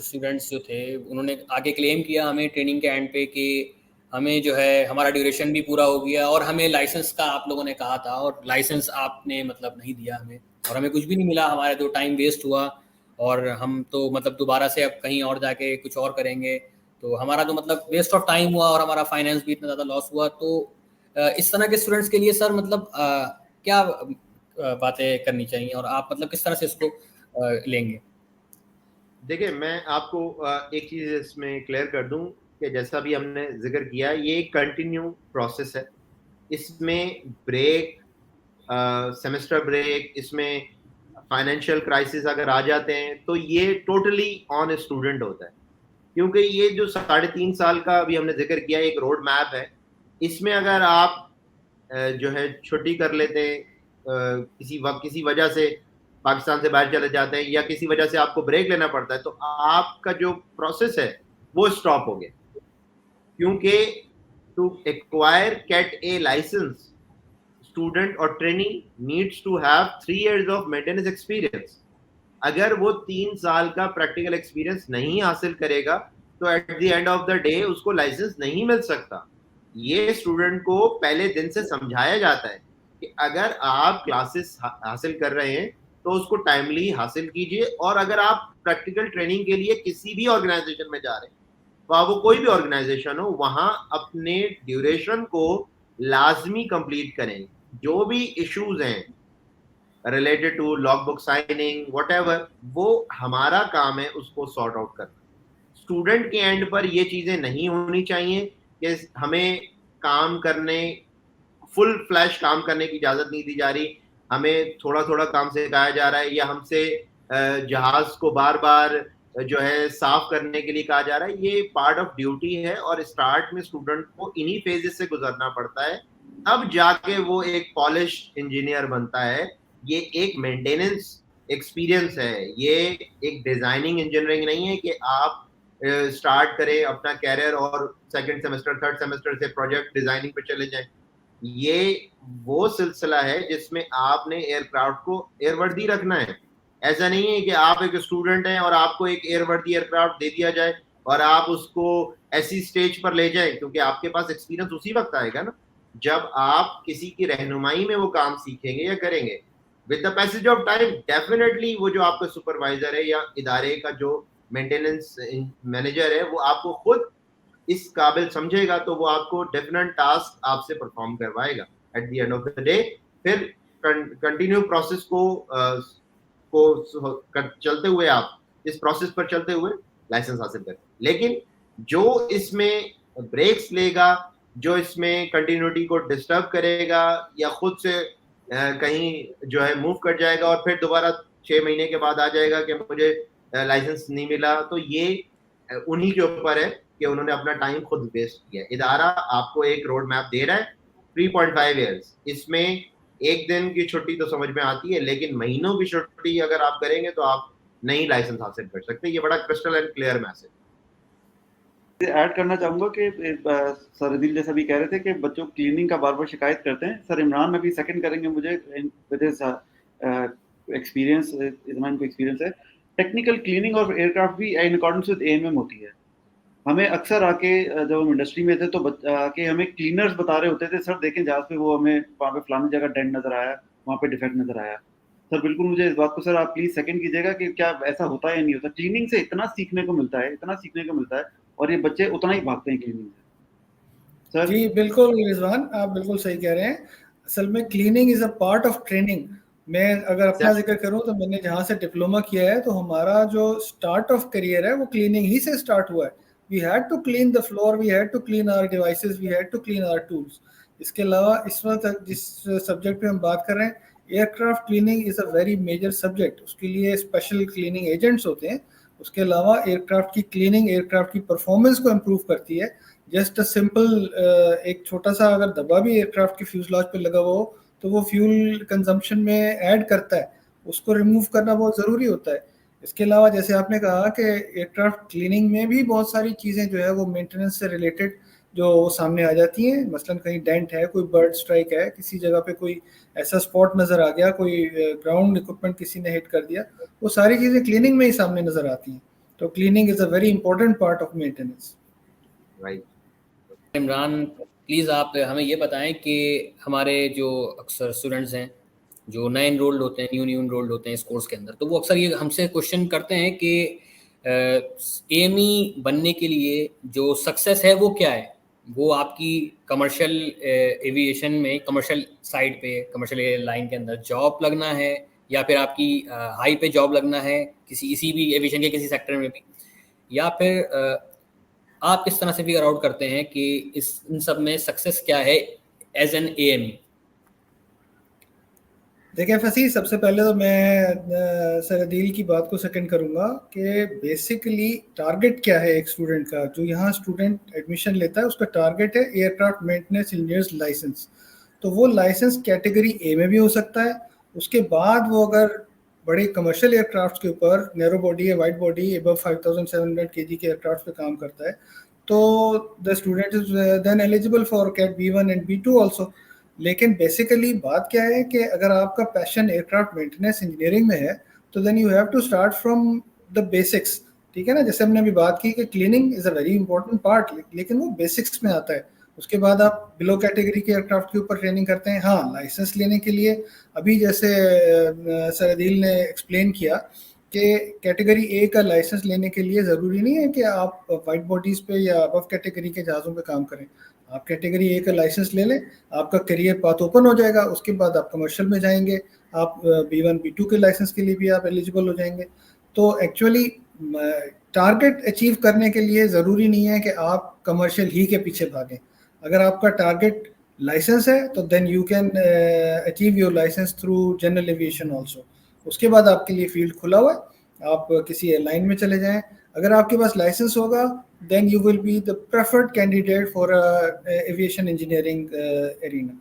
Students جو تھے انہوں نے آگے کلیم کیا ہمیں ٹریننگ کے اینڈ پہ کہ ہمیں جو ہے ہمارا ڈیوریشن بھی پورا ہو گیا اور ہمیں لائسنس کا آپ لوگوں نے کہا تھا اور لائسنس آپ نے مطلب نہیں دیا ہمیں اور ہمیں کچھ بھی نہیں ملا, ہمارا جو ٹائم ویسٹ ہوا اور ہم تو مطلب دوبارہ سے اب کہیں اور جا کے کچھ اور کریں گے, تو ہمارا تو مطلب ویسٹ آف ٹائم ہوا اور ہمارا فائنینس بھی اتنا زیادہ لاس ہوا. تو اس طرح کے اسٹوڈنٹس کے لیے سر مطلب کیا باتیں کرنی چاہیے اور آپ مطلب کس طرح سے اس کو لیں گے؟ دیکھیں میں آپ کو ایک چیز اس میں کلیئر کر دوں کہ جیسا بھی ہم نے ذکر کیا یہ ایک کنٹینیو پروسیس ہے. اس میں بریک, سیمسٹر بریک, اس میں فائنینشیل کرائسس اگر آ جاتے ہیں تو یہ ٹوٹلی آن اے اسٹوڈنٹ ہوتا ہے, کیونکہ یہ جو 3.5 سال کا ابھی ہم نے ذکر کیا ایک روڈ میپ ہے. اس میں اگر آپ جو ہے چھٹی کر لیتے ہیں کسی وجہ سے پاکستان سے باہر چلے جاتے ہیں یا کسی وجہ سے آپ کو بریک لینا پڑتا ہے تو آپ کا جو پروسیس ہے وہ اسٹاپ ہو گیا, کیونکہ to acquire cat a licence student اور training needs to have 3 years of maintenance experience. اگر وہ 3 سال کا پریکٹیکل ایکسپیرئنس نہیں حاصل کرے گا تو at the end of the day اس کو لائسنس نہیں مل سکتا. یہ اسٹوڈنٹ کو پہلے دن سے سمجھایا جاتا ہے کہ اگر آپ کلاسز حاصل کر رہے ہیں تو اس کو ٹائملی حاصل کیجئے, اور اگر آپ پریکٹیکل ٹریننگ کے لیے کسی بھی آرگنائزیشن میں جا رہے ہیں, وہ کوئی بھی آرگنائزیشن ہو, وہاں اپنے ڈیوریشن کو لازمی کمپلیٹ کریں. جو بھی ایشوز ہیں related to log book signing whatever, وہ ہمارا کام ہے اس کو سارٹ آؤٹ کرنا. اسٹوڈنٹ کے اینڈ پر یہ چیزیں نہیں ہونی چاہیے کہ ہمیں کام کرنے فل فلیش کام کرنے کی اجازت نہیں دی جا رہی, ہمیں تھوڑا تھوڑا کام سکھایا جا رہا ہے, یا ہم سے جہاز کو بار بار جو ہے صاف کرنے کے لیے کہا جا رہا ہے. یہ پارٹ آف ڈیوٹی ہے اور اسٹارٹ میں اسٹوڈنٹ کو انہی فیزز سے گزرنا پڑتا ہے, اب جا کے وہ ایک پالش انجینئر بنتا ہے. یہ ایک مینٹیننس ایکسپیرئنس ہے, یہ ایک ڈیزائننگ انجینئرنگ نہیں ہے کہ آپ اسٹارٹ کریں اپنا کیریئر اور سیکنڈ سیمسٹر تھرڈ سیمسٹر سے پروجیکٹ ڈیزائننگ پہ چلے جائیں. یہ وہ سلسلہ ہے جس میں آپ نے ایئر کرافٹ کو ایئر وردی رکھنا ہے. ایسا نہیں ہے کہ آپ ایک اسٹوڈنٹ ہیں اور آپ کو ایک ایئر وردی ایئر کرافٹ دے دیا جائے اور آپ اس کو ایسی اسٹیج پر لے جائیں, کیونکہ آپ کے پاس ایکسپیرینس اسی وقت آئے گا نا جب آپ کسی کی رہنمائی میں وہ کام سیکھیں گے یا کریں گے. With the passage of time definitely وہ جو آپ کا سپروائزر ہے یا ادارے کا جو مینٹیننس مینیجر ہے وہ آپ کو خود اس قابل سمجھے گا تو وہ آپ کو ڈیفینیٹ ٹاسک آپ سے پرفارم کروائے گا. At the end of the day پھر کنٹینیو پروسیس کو چلتے ہوئے آپ اس پروسیس پر چلتے ہوئے لائسنس حاصل کریں. لیکن جو اس میں بریکس لے گا, جو اس میں کنٹینیوٹی کو ڈسٹرب کرے گا یا خود سے کہیں جو ہے موو کر جائے گا اور پھر دوبارہ 6 مہینے کے بعد آ جائے گا کہ مجھے لائسنس نہیں ملا, تو یہ انہی کے اوپر ہے کہ انہوں نے اپنا ٹائم خود ویسٹ کیا. ادارہ آپ کو ایک روڈ میپ دے رہا ہے 3.5 years, اس میں ایک دن کی چھٹی تو سمجھ میں آتی ہے, لیکن مہینوں کی چھٹی اگر آپ کریں گے تو آپ نہیں لائسنس حاصل کر سکتے. یہ بڑا crystal and clear message. Add کرنا چاہوں گا کہ سر عدیل جیسا بھی کہہ رہے تھے کہ بچوں کلیننگ کا بار بار شکایت کرتے ہیں. سر عمران میں بھی سیکنڈ کریں گے مجھے ایکسپیرینس, اتنا ان کو ایکسپیرینس ہے. ٹیکنیکل کلیننگ اور ایئر کرافٹ بھی ان اکارڈنس ود AMM ہوتی ہے. ہمیں اکثر آ کے جب ہم انڈسٹری میں تھے تو آ کے ہمیں کلینرز بتا رہے ہوتے تھے سر دیکھیں جہاز پہ وہ ہمیں وہاں پہ فلانی جگہ ڈینٹ نظر آیا, وہاں پہ ڈیفیکٹ نظر آیا. سر بالکل مجھے اس بات کو سر آپ پلیز سیکنڈ کیجیے گا کہ کیا ایسا ہوتا ہے یا نہیں ہوتا. کلیننگ سے اتنا سیکھنے کو ملتا ہے, اتنا سیکھنے کو ملتا ہے, اور یہ بچے اتنا ہی بھاگتے ہیں کلیننگ سے. سر جی بالکل رضوان, آپ بالکل صحیح کہہ رہے ہیں. اصل میں cleaning is a part of training. میں اگر اپنا ذکر کروں تو میں نے جہاں سے ڈپلوما کیا ہے تو ہمارا جو اسٹارٹ آف کریئر ہے وہ کلیننگ ہی سے اسٹارٹ ہوا ہے. We had to clean the floor, we had to clean our devices, we had to clean our tools. اس کے علاوہ اس وقت جس سبجیکٹ پہ ہم بات کر رہے ہیں aircraft cleaning is a very major subject. اس کے لیے اسپیشل کلیننگ ایجنٹس ہوتے ہیں. اس کے علاوہ ایئر کرافٹ کی کلیننگ ایئر کرافٹ کی پرفارمنس کو امپروو کرتی ہے. جسٹ اے سمپل ایک چھوٹا سا اگر دبا بھی ایئر کرافٹ کے فیوزلاج پہ لگا ہوا ہو تو وہ فیول کنزمپشن میں ایڈ کرتا ہے, اس کو ریموو کرنا بہت ضروری ہوتا ہے. اس کے علاوہ جیسے آپ نے کہا کہ ایئر کرافٹ کلیننگ میں بھی بہت ساری چیزیں جو ہے وہ مینٹیننس سے ریلیٹڈ جو سامنے آ جاتی ہیں. مثلا کہیں ڈینٹ ہے, کوئی برڈ سٹرائک ہے, کسی جگہ پہ کوئی ایسا سپاٹ نظر آ گیا, کوئی گراؤنڈ اکوپمنٹ کسی نے ہٹ کر دیا, وہ ساری چیزیں کلیننگ میں ہی سامنے نظر آتی ہیں. تو cleaning is a very important part of maintenance. Right. Imran please آپ ہمیں یہ بتائیں کہ ہمارے جو اکثر اسٹوڈنٹس ہیں جو نئے انرولڈ ہوتے ہیں، نیو انرولڈ ہوتے ہیں اس کورس کے اندر، تو وہ اکثر یہ ہم سے کوشچن کرتے ہیں کہ اے ایم ای بننے کے لیے جو سکسیس ہے وہ کیا ہے؟ وہ آپ کی کمرشل ایویشن میں، کمرشل سائڈ پہ، کمرشل لائن کے اندر جاب لگنا ہے، یا پھر آپ کی ہائی پہ جاب لگنا ہے کسی بھی ایویشن کے کسی سیکٹر میں بھی، یا پھر آپ کس طرح سے فگر آؤٹ کرتے ہیں کہ ان سب میں سکسیس کیا ہے as an A M E? دیکھیں فصیح، سب سے پہلے تو میں سر عدیل کی بات کو سیکنڈ کروں گا کہ بیسیکلی ٹارگٹ کیا ہے ایک اسٹوڈنٹ کا. جو یہاں اسٹوڈنٹ ایڈمیشن لیتا ہے اس کا ٹارگٹ ہے aircraft maintenance engineers licence. تو وہ لائسنس کیٹیگری اے میں بھی ہو سکتا ہے. اس کے بعد وہ اگر بڑے کمرشل ایئر کرافٹس کے اوپر نیرو باڈی یا وائڈ باڈی ابو 5700 kg کے ایئر کرافٹ پہ کام کرتا ہے تو the student is then eligible for cat B1 and B2 also. لیکن بیسیکلی بات کیا ہے کہ اگر آپ کا passion aircraft maintenance engineering میں ہے تو then you have to start from the basics. ٹھیک ہے نا، جیسے ہم نے ابھی بات کی کہ cleaning is a very important part, لیکن وہ بیسکس میں آتا ہے. اس کے بعد آپ بلو کیٹیگری کے ایئر کرافٹ کے اوپر ٹریننگ کرتے ہیں. ہاں، لائسنس لینے کے لیے ابھی جیسے سر عدیل نے ایکسپلین کیا کہ کیٹیگری اے کا لائسنس لینے کے لیے ضروری نہیں ہے کہ آپ وائٹ باڈیز پہ یا ابو کیٹیگری کے جہازوں پہ کام کریں. آپ کیٹیگری اے کا لائسنس لے لیں، آپ کا کیریئر پاتھ اوپن ہو جائے گا. اس کے بعد آپ کمرشل میں جائیں گے، آپ B1 B2 کے لائسنس کے لیے بھی آپ ایلیجیبل ہو جائیں گے. تو ایکچولی ٹارگٹ اچیو کرنے کے لیے ضروری نہیں ہے کہ آپ کمرشل ہی کے پیچھے بھاگیں. اگر آپ کا ٹارگٹ لائسنس ہے تو then you can achieve your licence through general aviation also. اس کے بعد آپ کے لیے فیلڈ کھلا ہوا ہے، آپ کسی ایئر لائن میں چلے جائیں. اگر آپ کے پاس لائسنس ہوگا then you will be the preferred candidate for aviation engineering arena.